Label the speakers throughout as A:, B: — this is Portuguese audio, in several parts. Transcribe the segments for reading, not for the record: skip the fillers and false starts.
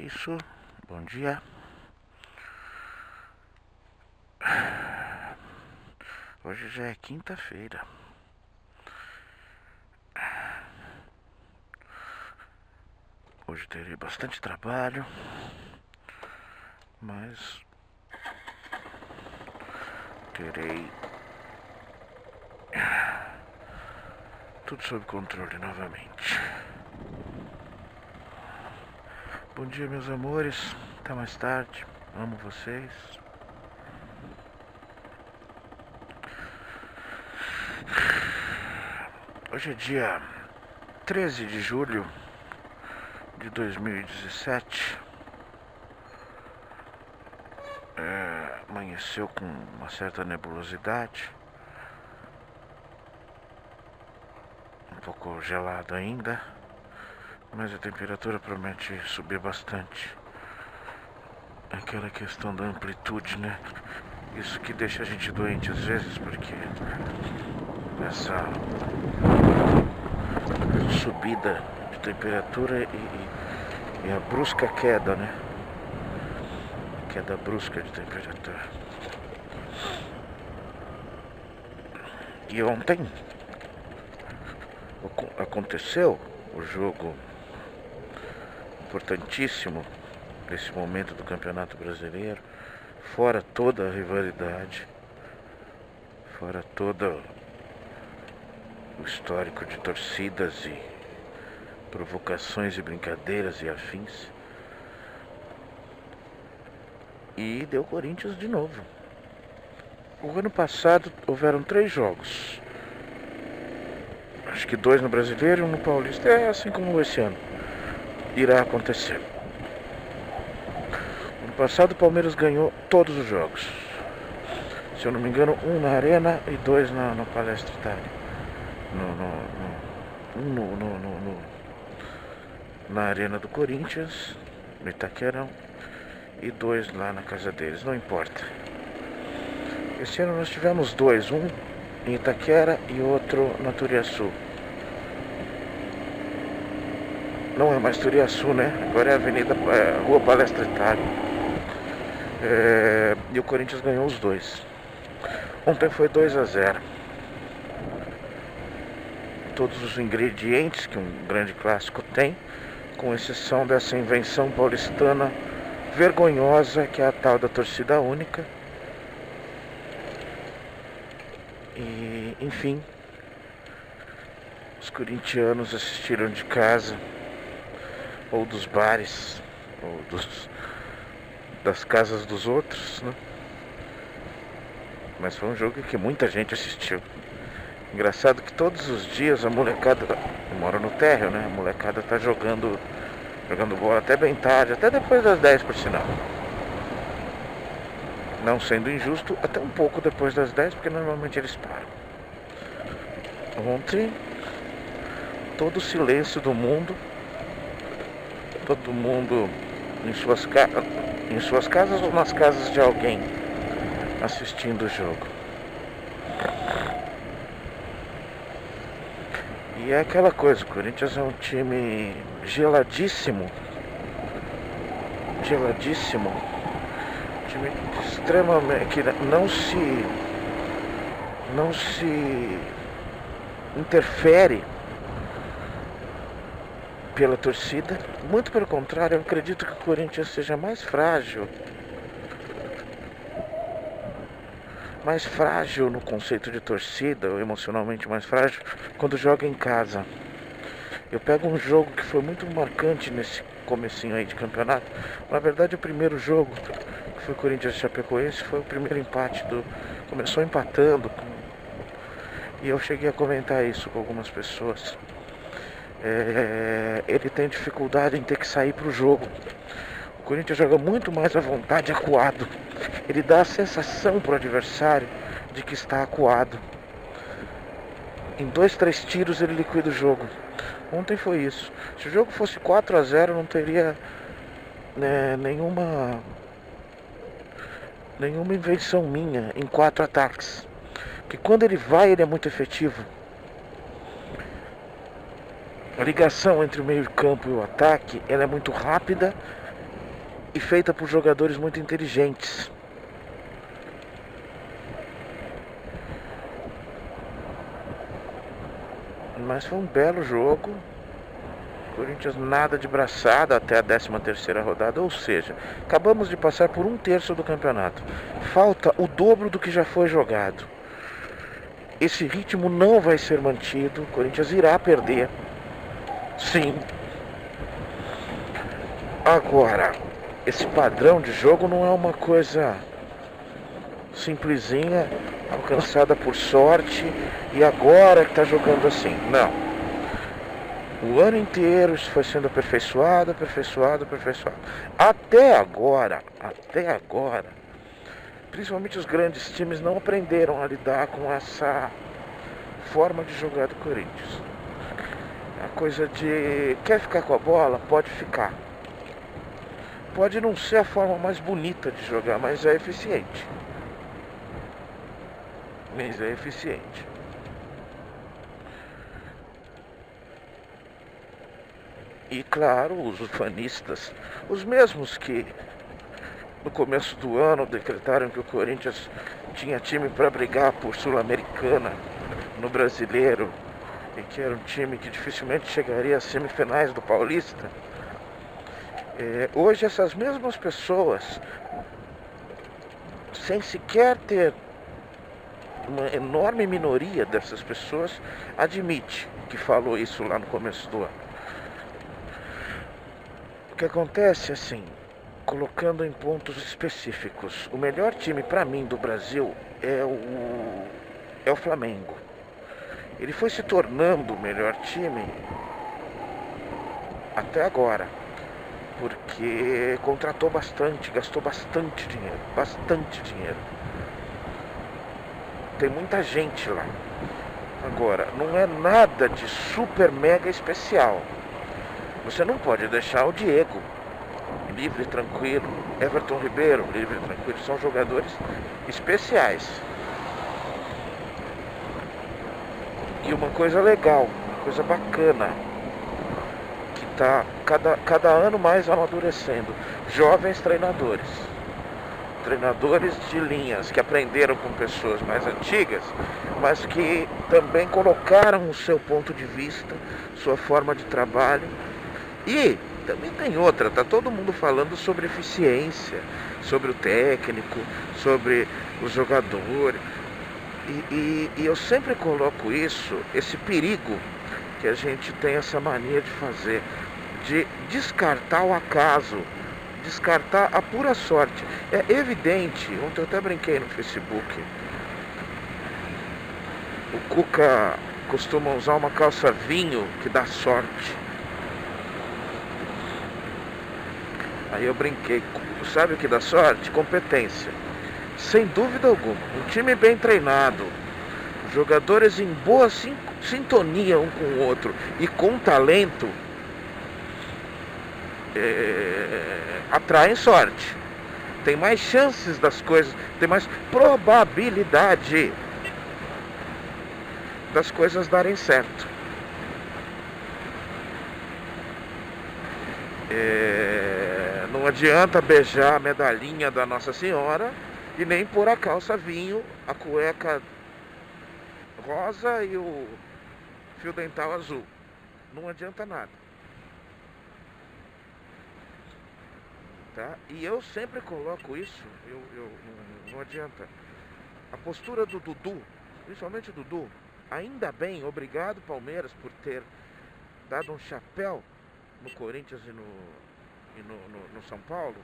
A: isso. Bom dia. Hoje já é quinta-feira. Hoje terei bastante trabalho, mas terei tudo sob controle novamente. Bom dia, meus amores. Até mais tarde. Amo vocês. Hoje é dia 13 de julho de 2017. Amanheceu com uma certa nebulosidade. Um pouco gelado ainda, mas a temperatura promete subir bastante. Aquela questão da amplitude, né? Isso que deixa a gente doente às vezes, porque essa subida de temperatura e a brusca queda, né? Queda brusca de temperatura. E ontem aconteceu o jogo importantíssimo nesse momento do Campeonato Brasileiro, fora toda a rivalidade, fora todo o histórico de torcidas e provocações e brincadeiras e afins. E deu Corinthians de novo. O ano passado houveram 3 jogos. Acho que 2 no Brasileiro e 1 no Paulista. É assim como esse ano irá acontecer. Ano passado o Palmeiras ganhou todos os jogos. Se eu não me engano, 1 na Arena e 2 na Palestra Itália. Na Arena do Corinthians, no Itaquerão, e 2 lá na casa deles, não importa. Esse ano nós tivemos 2, um em Itaquera e outro na Turiaçu. Não é mais Turiaçu, né? Agora é a Rua Palestra Itália. E o Corinthians ganhou os 2. Ontem foi 2-0. Todos os ingredientes que um grande clássico tem, com exceção dessa invenção paulistana vergonhosa que é a tal da torcida única. E, enfim, os corintianos assistiram de casa, ou dos bares, ou das casas dos outros, né? Mas foi um jogo que muita gente assistiu. Engraçado que todos os dias a molecada, eu moro no térreo, né? A molecada tá jogando bola até bem tarde, até depois das 10, por sinal. Não sendo injusto, até um pouco depois das 10, porque normalmente eles param. Ontem, todo o silêncio do mundo, todo mundo em suas casas ou nas casas de alguém, assistindo o jogo. E é aquela coisa, o Corinthians é um time geladíssimo, time extremamente, que não se interfere pela torcida. Muito pelo contrário, eu acredito que o Corinthians seja mais frágil no conceito de torcida, ou emocionalmente mais frágil, quando joga em casa. Eu pego um jogo que foi muito marcante nesse comecinho aí de campeonato. Na verdade, o primeiro jogo, que foi Corinthians e Chapecoense, foi o primeiro empate começou empatando. E eu cheguei a comentar isso com algumas pessoas. Ele tem dificuldade em ter que sair pro jogo. O Corinthians joga muito mais à vontade, acuado. Ele dá a sensação pro adversário de que está acuado. Em 2, 3 tiros ele liquida o jogo. Ontem foi isso. Se o jogo fosse 4-0, não teria nenhuma invenção minha em 4 ataques. Porque quando ele vai, ele é muito efetivo. A ligação entre o meio campo e o ataque, ela é muito rápida e feita por jogadores muito inteligentes. Mas foi um belo jogo. Corinthians nada de braçada até a 13ª rodada, ou seja, acabamos de passar por 1/3 do campeonato. Falta o dobro do que já foi jogado. Esse ritmo não vai ser mantido, o Corinthians irá perder. Sim. Agora, esse padrão de jogo não é uma coisa simplesinha, alcançada por sorte, e agora que está jogando assim. Não. O ano inteiro isso foi sendo aperfeiçoado. Até agora, principalmente os grandes times não aprenderam a lidar com essa forma de jogar do Corinthians. A coisa de quer ficar com a bola? Pode ficar. Pode não ser a forma mais bonita de jogar, mas é eficiente. E claro, os ufanistas, os mesmos que no começo do ano decretaram que o Corinthians tinha time para brigar por Sul-Americana no Brasileiro e que era um time que dificilmente chegaria às semifinais do Paulista. Hoje essas mesmas pessoas, sem sequer ter uma enorme minoria dessas pessoas, admite que falou isso lá no começo do ano. O que acontece assim, colocando em pontos específicos, o melhor time para mim do Brasil é o Flamengo. Ele foi se tornando o melhor time até agora, porque contratou bastante, gastou bastante dinheiro. Tem muita gente lá. Agora, não é nada de super mega especial. Você não pode deixar o Diego livre e tranquilo, Everton Ribeiro livre e tranquilo, são jogadores especiais. E uma coisa legal, uma coisa bacana, que está cada ano mais amadurecendo, jovens treinadores de linhas que aprenderam com pessoas mais antigas, mas que também colocaram o seu ponto de vista, sua forma de trabalho. E também tem outra, tá todo mundo falando sobre eficiência, sobre o técnico, sobre os jogadores. E eu sempre coloco esse perigo que a gente tem essa mania de fazer, de descartar o acaso, descartar a pura sorte. É evidente, ontem eu até brinquei no Facebook, o Cuca costuma usar uma calça vinho que dá sorte. Aí eu brinquei, sabe o que dá sorte? Competência. Sem dúvida alguma. Um time bem treinado, jogadores em boa sintonia um com o outro e com talento, atraem sorte. Tem mais chances das coisas, tem mais probabilidade das coisas darem certo. Não adianta beijar a medalhinha da Nossa Senhora e nem pôr a calça vinho, a cueca rosa e o fio dental azul. Não adianta nada. Tá? E eu sempre coloco isso, não adianta. A postura do Dudu, principalmente o Dudu, ainda bem, obrigado Palmeiras por ter dado um chapéu no Corinthians e no São Paulo.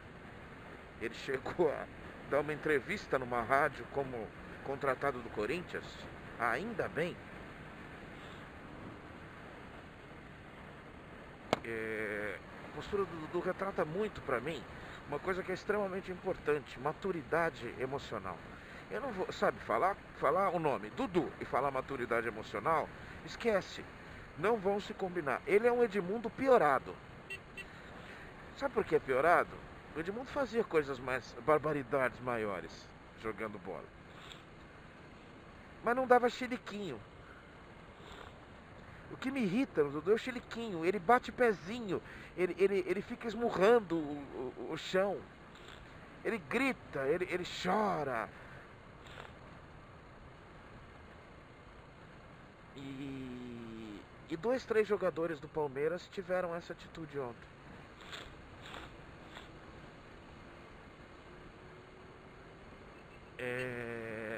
A: Ele chegou a dar uma entrevista numa rádio como contratado do Corinthians, ainda bem. A postura do Dudu retrata muito para mim uma coisa que é extremamente importante: maturidade emocional. Eu não vou, sabe, falar o nome Dudu e falar maturidade emocional, esquece, não vão se combinar. Ele é um Edmundo piorado. Sabe por que é piorado? O Edmundo fazia barbaridades maiores jogando bola, mas não dava chiliquinho. O que me irrita no Dudu é o chiliquinho. Ele bate pezinho, ele fica esmurrando o chão. Ele grita, ele chora. E dois, três jogadores do Palmeiras tiveram essa atitude ontem.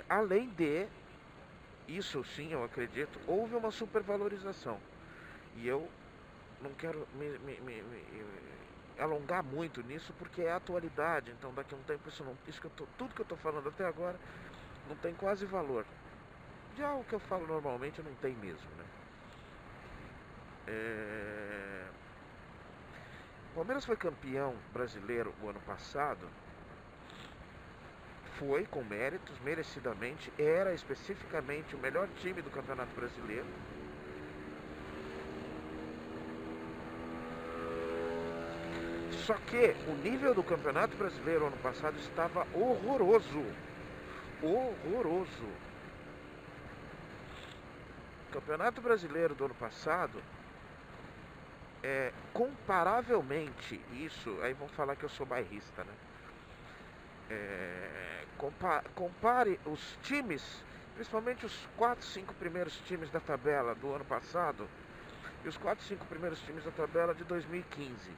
A: Além de, isso sim eu acredito, houve uma supervalorização. E eu não quero me alongar muito nisso porque é a atualidade. Então daqui a um tempo tudo que eu tô falando até agora não tem quase valor. Já o que eu falo normalmente não tem mesmo, né? O Palmeiras foi campeão brasileiro o ano passado. Foi com méritos, merecidamente. Era especificamente o melhor time do Campeonato Brasileiro. Só que o nível do Campeonato Brasileiro ano passado estava horroroso. Horroroso. O Campeonato Brasileiro do ano passado comparavelmente, isso, aí vão falar que eu sou bairrista, né? Compare os times, principalmente os 4, 5 primeiros times da tabela do ano passado e os 4, 5 primeiros times da tabela de 2015.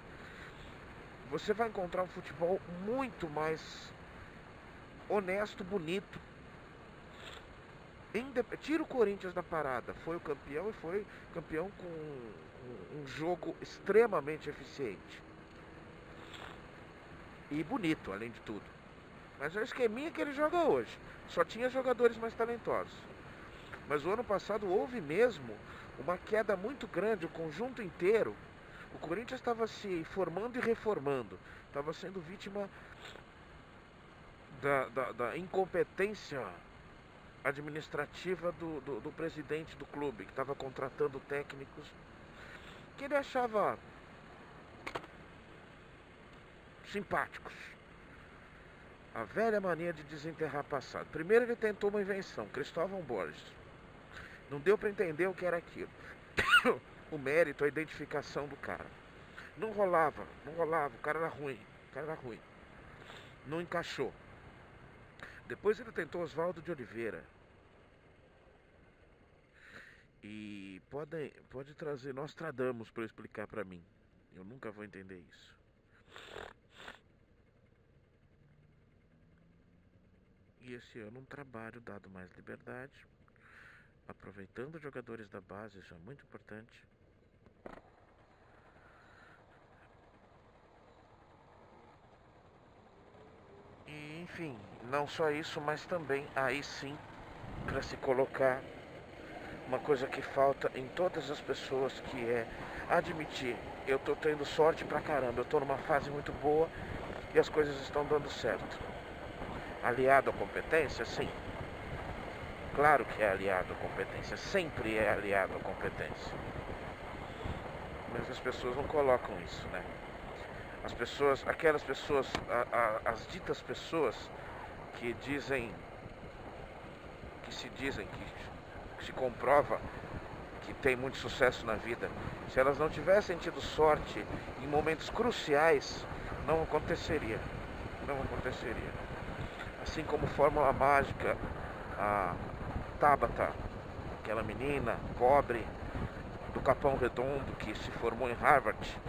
A: Você vai encontrar um futebol muito mais honesto, bonito. Tira o Corinthians da parada, foi o campeão e foi campeão com um jogo extremamente eficiente e bonito, além de tudo. Mas é o esqueminha que ele joga hoje. Só tinha jogadores mais talentosos. Mas o ano passado houve mesmo uma queda muito grande, o conjunto inteiro. O Corinthians estava se formando e reformando. Estava sendo vítima da incompetência administrativa do presidente do clube, que estava contratando técnicos que ele achava simpáticos. A velha mania de desenterrar passado. Primeiro ele tentou uma invenção, Cristóvão Borges. Não deu para entender o que era aquilo. O mérito, a identificação do cara. Não rolava, o cara era ruim, Não encaixou. Depois ele tentou Oswaldo de Oliveira. E pode trazer Nostradamus para explicar para mim. Eu nunca vou entender isso. E esse ano um trabalho dado mais liberdade, aproveitando os jogadores da base, isso é muito importante. E enfim, não só isso, mas também aí sim para se colocar uma coisa que falta em todas as pessoas, que é admitir, eu tô tendo sorte pra caramba, eu tô numa fase muito boa e as coisas estão dando certo. Aliado à competência, sim. Claro que é aliado à competência, sempre é aliado à competência. Mas as pessoas não colocam isso, né? As pessoas, aquelas pessoas, as ditas pessoas que se comprova que tem muito sucesso na vida, se elas não tivessem tido sorte em momentos cruciais, não aconteceria. Não aconteceria. Assim como Fórmula Mágica, a Tabata, aquela menina pobre do Capão Redondo que se formou em Harvard,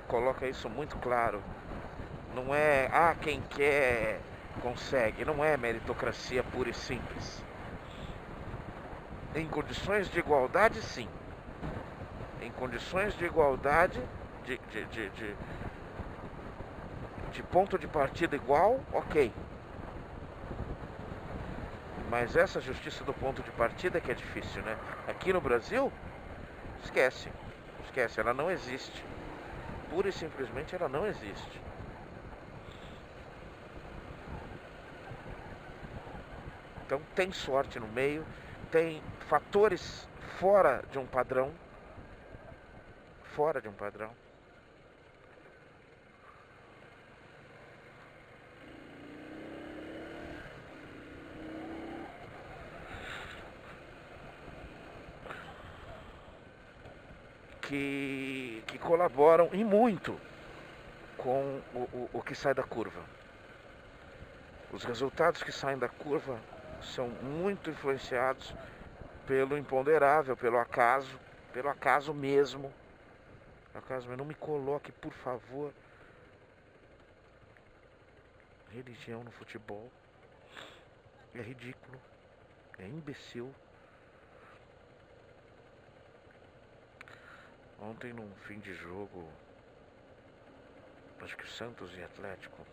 A: coloca isso muito claro. Não é quem quer consegue, não é meritocracia pura e simples. Em condições de igualdade, sim. Em condições de igualdade, de ponto de partida igual, ok. Mas essa justiça do ponto de partida que é difícil, né? Aqui no Brasil, esquece, ela não existe. Pura e simplesmente ela não existe. Então tem sorte no meio, tem fatores fora de um padrão. que colaboram e muito com o que sai da curva. Os resultados que saem da curva são muito influenciados pelo imponderável, pelo acaso mesmo. Não me coloque, por favor, religião no futebol. É ridículo, é imbecil. Ontem, num fim de jogo, acho que Santos e Atlético,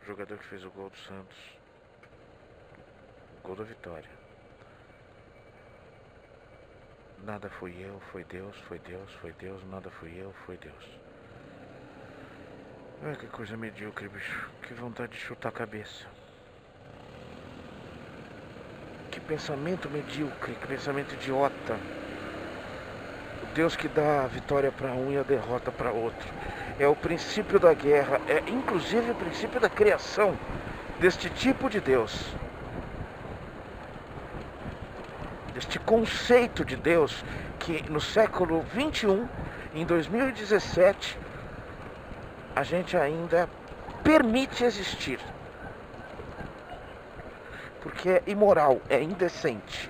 A: o jogador que fez o gol do Santos, o gol da vitória. Nada fui eu, foi Deus, foi Deus, foi Deus, nada fui eu, foi Deus. Ai, que coisa medíocre, bicho. Que vontade de chutar a cabeça. Que pensamento medíocre, que pensamento idiota. O Deus que dá a vitória para um e a derrota para outro. É o princípio da guerra, é inclusive o princípio da criação deste tipo de Deus. Este conceito de Deus que no século 21, em 2017, a gente ainda permite existir. Porque é imoral, é indecente.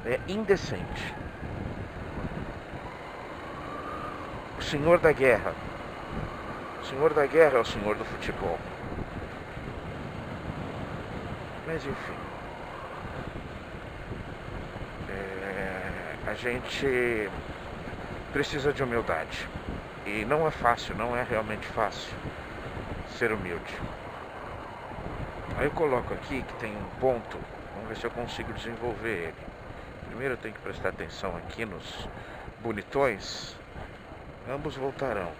A: É indecente. O senhor da guerra. O senhor da guerra é o senhor do futebol. Mas enfim. A gente precisa de humildade. E não é fácil, não é realmente fácil ser humilde. Aí eu coloco aqui que tem um ponto, vamos ver se eu consigo desenvolver ele. Primeiro eu tenho que prestar atenção aqui nos bonitões. Ambos voltarão.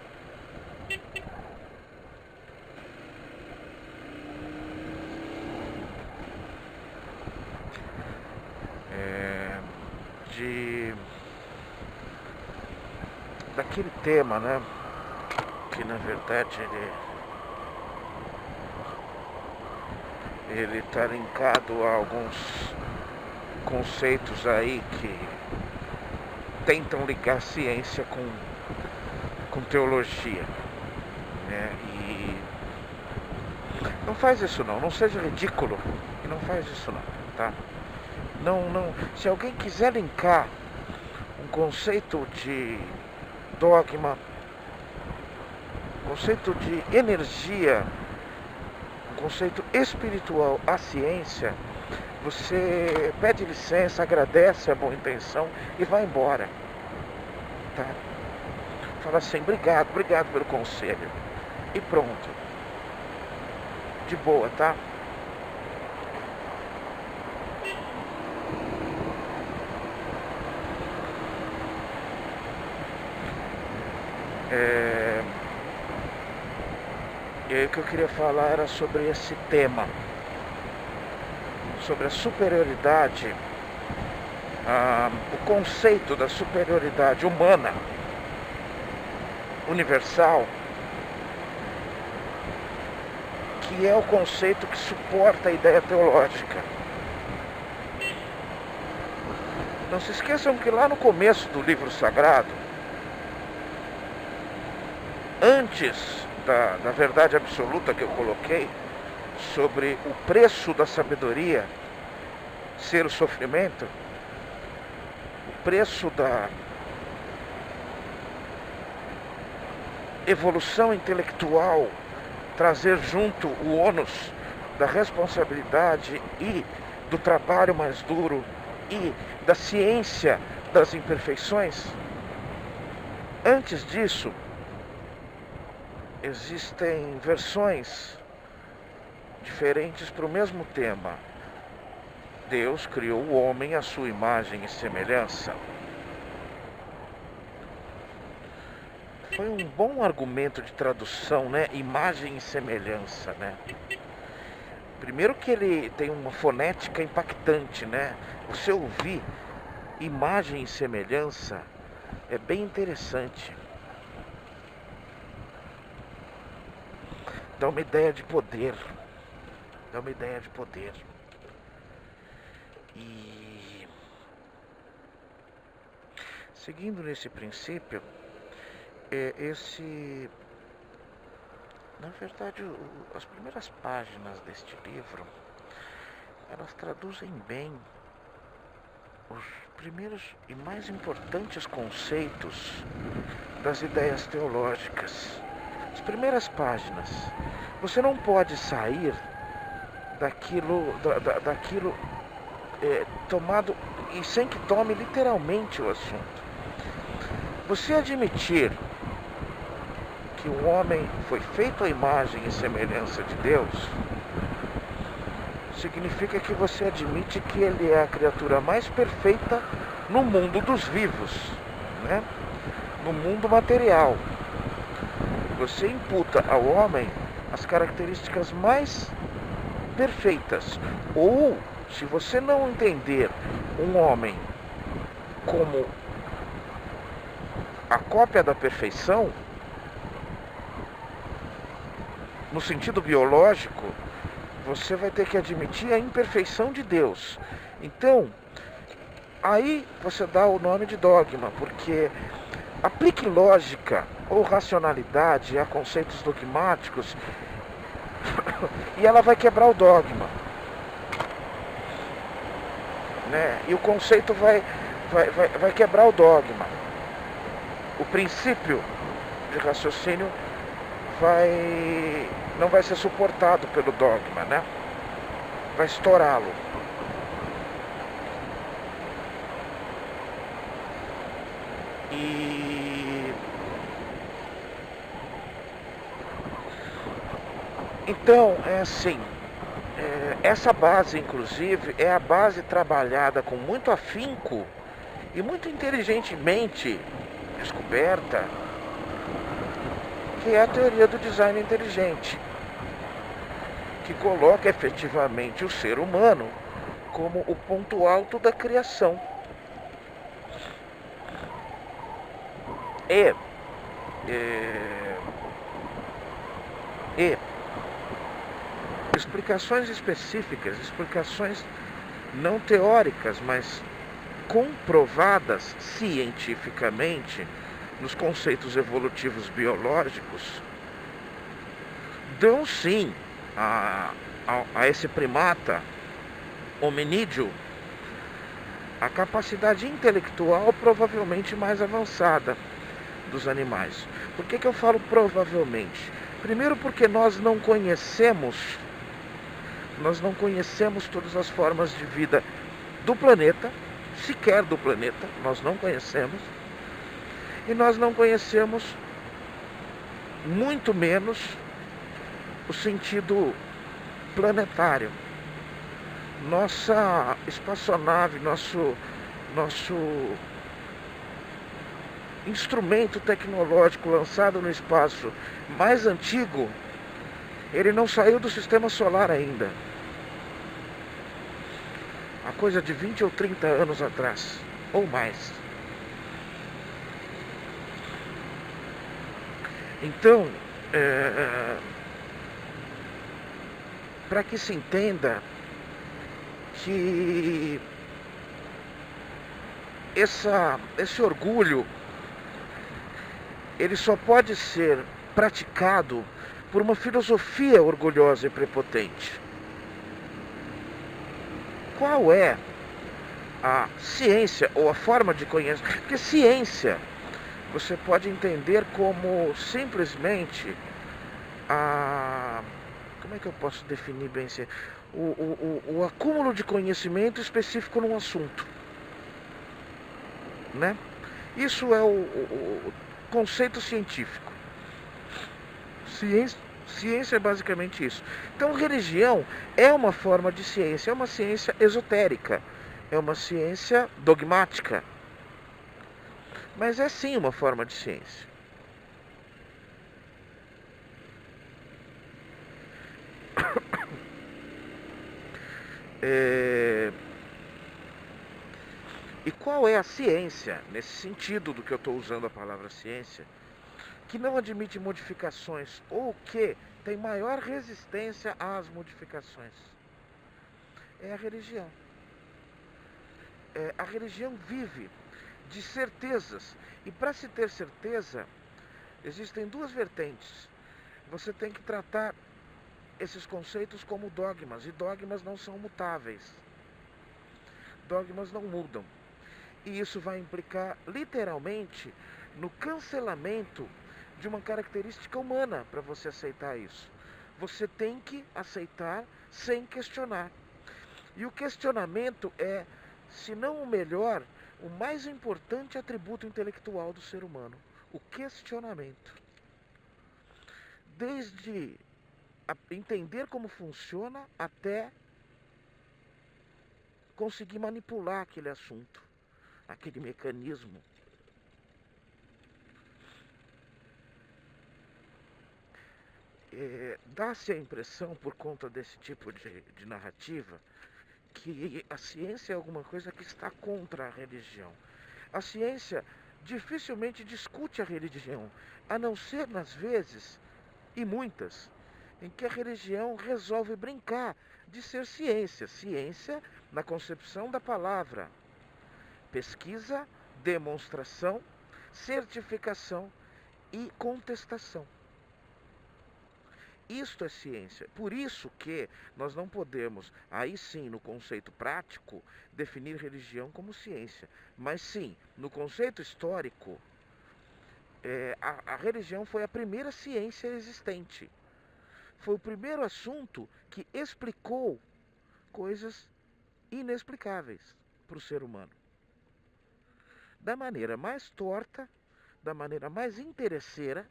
A: Daquele tema, né? Que na verdade ele está linkado a alguns conceitos aí que tentam ligar ciência com teologia, né? E não faz isso não seja ridículo e não faz isso não, tá? Não, se alguém quiser linkar um conceito de dogma, conceito de energia, um conceito espiritual à ciência, você pede licença, agradece a boa intenção e vai embora, tá? Fala assim, obrigado pelo conselho e pronto, de boa, tá? E aí o que eu queria falar era sobre esse tema, sobre a superioridade, o conceito da superioridade humana, universal, que é o conceito que suporta a ideia teológica. Não se esqueçam que lá no começo do livro sagrado, antes da verdade absoluta que eu coloquei, sobre o preço da sabedoria ser o sofrimento, o preço da evolução intelectual trazer junto o ônus da responsabilidade e do trabalho mais duro e da ciência das imperfeições. Antes disso, existem versões diferentes para o mesmo tema. Deus criou o homem à sua imagem e semelhança. Foi um bom argumento de tradução, né? Imagem e semelhança, né? Primeiro que ele tem uma fonética impactante, né? Você ouvir imagem e semelhança é bem interessante. Dá uma ideia de poder. Dá uma ideia de poder. E Seguindo nesse princípio, na verdade, as primeiras páginas deste livro, elas traduzem bem os primeiros e mais importantes conceitos das ideias teológicas. As primeiras páginas. Você não pode sair daquilo tomado e sem que tome literalmente o assunto. Você admitir que o homem foi feito à imagem e semelhança de Deus significa que você admite que ele é a criatura mais perfeita no mundo dos vivos, né? No mundo material. Você imputa ao homem as características mais perfeitas. Ou, se você não entender um homem como a cópia da perfeição, no sentido biológico, você vai ter que admitir a imperfeição de Deus. Então, aí você dá o nome de dogma, porque aplique lógica ou racionalidade a conceitos dogmáticos e ela vai quebrar o dogma, né? E o conceito vai quebrar o dogma. O princípio de raciocínio não vai ser suportado pelo dogma, né? Vai estourá-lo. Então, é assim, essa base, inclusive, é a base trabalhada com muito afinco e muito inteligentemente descoberta, que é a teoria do design inteligente, que coloca efetivamente o ser humano como o ponto alto da criação. E explicações específicas, explicações não teóricas, mas comprovadas cientificamente nos conceitos evolutivos biológicos, dão sim a esse primata hominídeo a capacidade intelectual provavelmente mais avançada dos animais. Por que eu falo provavelmente? Primeiro porque nós não conhecemos todas as formas de vida do planeta, sequer do planeta, nós não conhecemos. E nós não conhecemos, muito menos, o sentido planetário. Nossa espaçonave, nosso instrumento tecnológico lançado no espaço mais antigo, ele não saiu do sistema solar ainda. Há coisa de 20 ou 30 anos atrás, ou mais. Então, para que se entenda que esse orgulho, ele só pode ser praticado por uma filosofia orgulhosa e prepotente. Qual é a ciência ou a forma de conhecer? Porque ciência você pode entender como simplesmente como é que eu posso definir bem o acúmulo de conhecimento específico num assunto, né? Isso é o conceito científico. Ciência é basicamente isso. Então, religião é uma forma de ciência, é uma ciência esotérica, é uma ciência dogmática, mas é sim uma forma de ciência. E qual é a ciência, nesse sentido do que eu estou usando a palavra ciência, que não admite modificações ou que tem maior resistência às modificações? É a religião. A religião vive de certezas. E para se ter certeza, existem duas vertentes. Você tem que tratar esses conceitos como dogmas, e dogmas não são mutáveis. Dogmas não mudam. E isso vai implicar literalmente no cancelamento de uma característica humana para você aceitar isso. Você tem que aceitar sem questionar. E o questionamento é, se não o melhor, o mais importante atributo intelectual do ser humano. O questionamento. Desde entender como funciona até conseguir manipular aquele assunto, aquele mecanismo. Dá-se a impressão, por conta desse tipo de narrativa, que a ciência é alguma coisa que está contra a religião. A ciência dificilmente discute a religião, a não ser nas vezes, e muitas, em que a religião resolve brincar de ser ciência. Ciência na concepção da palavra. Pesquisa, demonstração, certificação e contestação. Isto é ciência. Por isso que nós não podemos, aí sim, no conceito prático, definir religião como ciência. Mas sim, no conceito histórico, a religião foi a primeira ciência existente. Foi o primeiro assunto que explicou coisas inexplicáveis para o ser humano. Da maneira mais torta, da maneira mais interesseira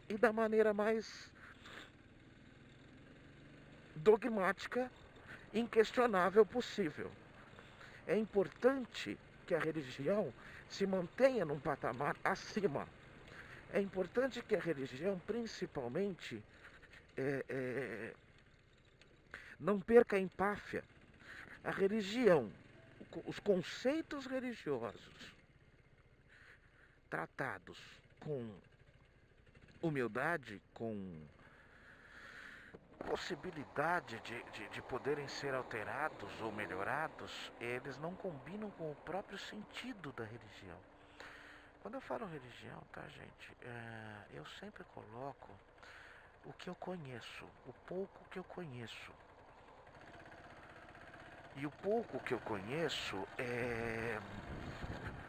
A: e da maneira mais dogmática, inquestionável possível. É importante que a religião se mantenha num patamar acima. É importante que a religião, principalmente, não perca a empáfia. A religião, os conceitos religiosos tratados com humildade, com possibilidade de poderem ser alterados ou melhorados, eles não combinam com o próprio sentido da religião. Quando eu falo religião, tá, gente, eu sempre coloco o que eu conheço, o pouco que eu conheço. E o pouco que eu conheço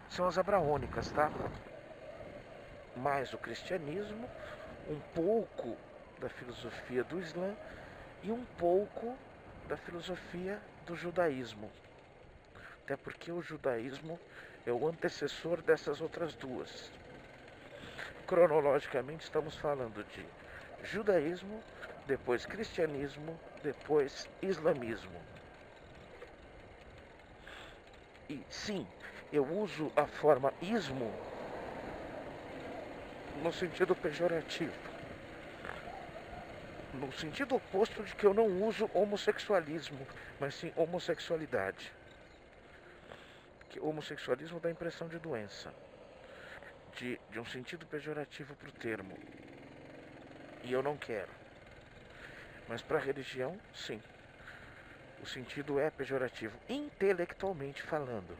A: são as abraônicas, tá? Mais o cristianismo, um pouco da filosofia do Islã e um pouco da filosofia do judaísmo. Até porque o judaísmo é o antecessor dessas outras duas. Cronologicamente estamos falando de judaísmo, depois cristianismo, depois islamismo. E sim, eu uso a forma ismo no sentido pejorativo. No sentido oposto de que eu não uso homossexualismo, mas sim homossexualidade. Que homossexualismo dá a impressão de doença, de um sentido pejorativo para o termo. E eu não quero. Mas para a religião, sim. O sentido é pejorativo, intelectualmente falando.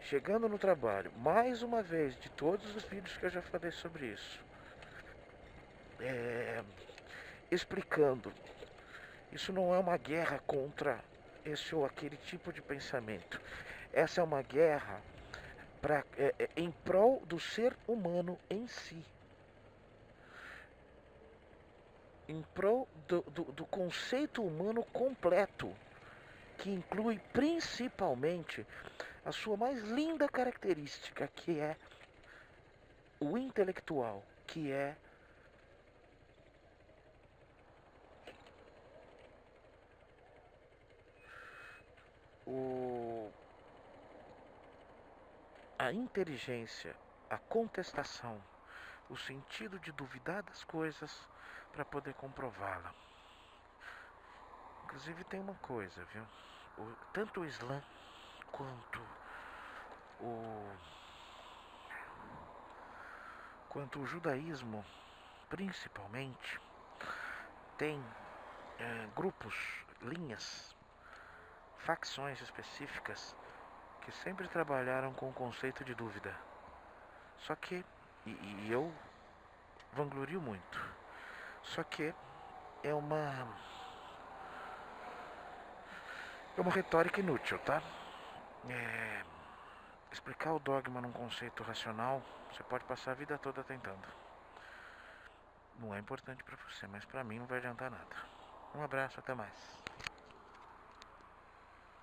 A: Chegando no trabalho, mais uma vez, de todos os vídeos que eu já falei sobre isso, explicando, isso não é uma guerra contra esse ou aquele tipo de pensamento. Essa é uma guerra em prol do ser humano em si. Em prol do conceito humano completo, que inclui principalmente a sua mais linda característica, que é o intelectual, que é a inteligência, a contestação, o sentido de duvidar das coisas para poder comprová-la. Inclusive tem uma coisa, viu? Tanto o Islã quanto o judaísmo, principalmente, tem grupos, linhas, facções específicas que sempre trabalharam com o conceito de dúvida. Só que, e eu vanglorio muito, só que é uma retórica inútil, tá? É, explicar o dogma num conceito racional, você pode passar a vida toda tentando. Não é importante pra você, mas pra mim não vai adiantar nada. Um abraço, até mais.